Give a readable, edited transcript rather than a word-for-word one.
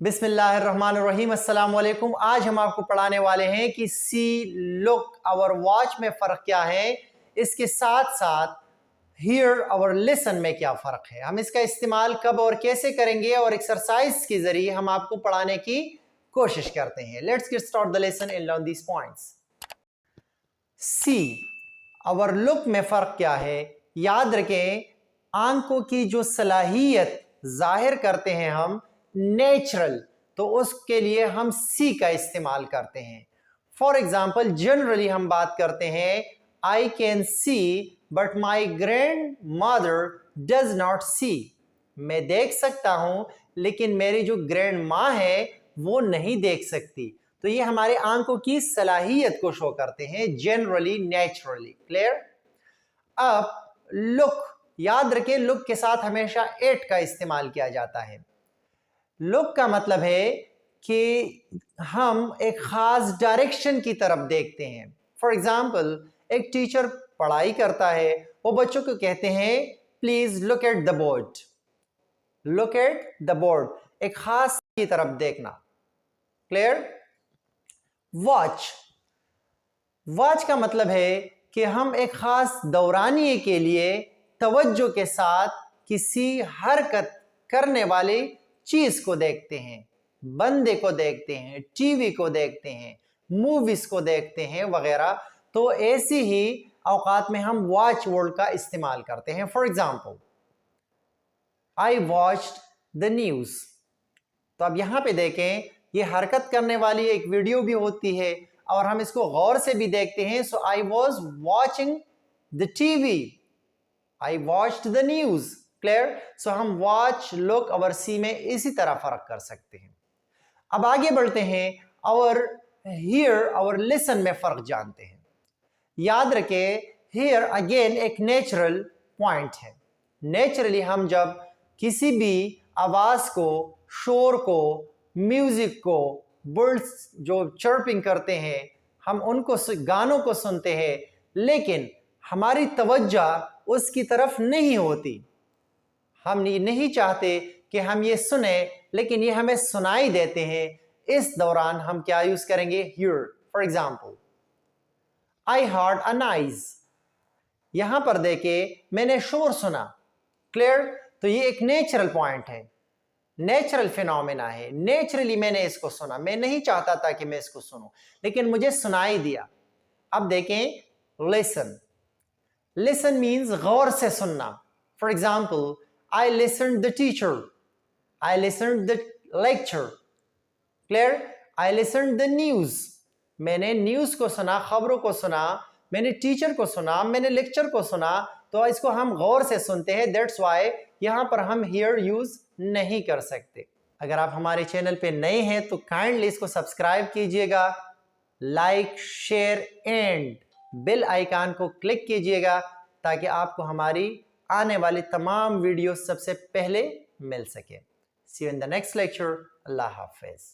बिस्मिल्लाहिर्रहमानिर्रहीम। अस्सलाम वालेकुम। आज हम आपको पढ़ाने वाले हैं कि सी, लुक, आवर वॉच में फ़र्क क्या है, इसके साथ साथ हियर और लिसन में क्या फ़र्क है, हम इसका इस्तेमाल कब और कैसे करेंगे और एक्सरसाइज के ज़रिए हम आपको पढ़ाने की कोशिश करते हैं। Let's get start the lesson and learn these points. See, our look में फ़र्क क्या है? याद रखें, आंखों की जो सलाहियत जाहिर करते हैं हम नेचुरल, तो उसके लिए हम सी का इस्तेमाल करते हैं। फॉर एग्जाम्पल, जनरली हम बात करते हैं I can see but my grandmother does not see. मैं देख सकता हूं लेकिन मेरी जो ग्रैंड माँ है वो नहीं देख सकती। तो ये हमारे आंखों की सलाहियत को शो करते हैं, जनरली, नेचुरली। क्लियर? अब लुक, याद रखें, लुक के साथ हमेशा एट का इस्तेमाल किया जाता है। लुक का मतलब है कि हम एक खास डायरेक्शन की तरफ देखते हैं। फॉर एग्जाम्पल, एक टीचर पढ़ाई करता है, वो बच्चों को कहते हैं please look at the board, look at the board, एक खास की तरफ देखना। क्लियर? वॉच, वॉच का मतलब है कि हम एक खास दौरानिए के लिए तवज्जो के साथ किसी हरकत करने वाली चीज को देखते हैं, बंदे को देखते हैं, टीवी को देखते हैं, मूवीज को देखते हैं वगैरह। तो ऐसी ही औकात में हम वॉच वर्ड का इस्तेमाल करते हैं। For example, I watched the news. तो अब यहां पे देखें, ये हरकत करने वाली एक वीडियो भी होती है और हम इसको गौर से भी देखते हैं। So I was watching the TV, I watched the news. Clear? So हम वॉच, लुक और सी में इसी तरह फर्क कर सकते हैं। अब आगे बढ़ते हैं और हियर और लिसन में फर्क जानते हैं। याद रखें, हियर अगेन एक नेचुरल पॉइंट है। नेचुरली हम जब किसी भी आवाज को, शोर को, म्यूजिक को, बर्ड्स जो चर्पिंग करते हैं, हम उनको, गानों को सुनते हैं, लेकिन हमारी तवज्जो उसकी तरफ नहीं होती। हम ये नहीं चाहते कि हम ये सुने, लेकिन ये हमें सुनाई देते हैं। इस दौरान हम क्या यूज करेंगे? Here. For example, I heard a noise. यहां पर देखे, मैंने शोर सुना। क्लियर? तो ये एक नेचुरल पॉइंट है, नेचुरल फिनोमेना है। नेचुरली मैंने इसको सुना, मैं नहीं चाहता था कि मैं इसको सुनूं, लेकिन मुझे सुनाई दिया। अब देखें लिसन। लिसन मीन्स गौर से सुनना। For example, I listened the teacher, I listened the lecture. Clear? I listened the news. मैंने न्यूज को सुना, खबरों को सुना, मैंने टीचर को सुना, मैंने लेक्चर को सुना। तो इसको हम गौर से सुनते हैं। That's why यहाँ पर हम here यूज नहीं कर सकते। अगर आप हमारे चैनल पे नए हैं तो काइंडली इसको सब्सक्राइब कीजिएगा, like, share and bell icon को क्लिक कीजिएगा ताकि आपको हमारी आने वाली तमाम वीडियो सबसे पहले मिल सके। See you in the next lecture. अल्लाह हाफिज।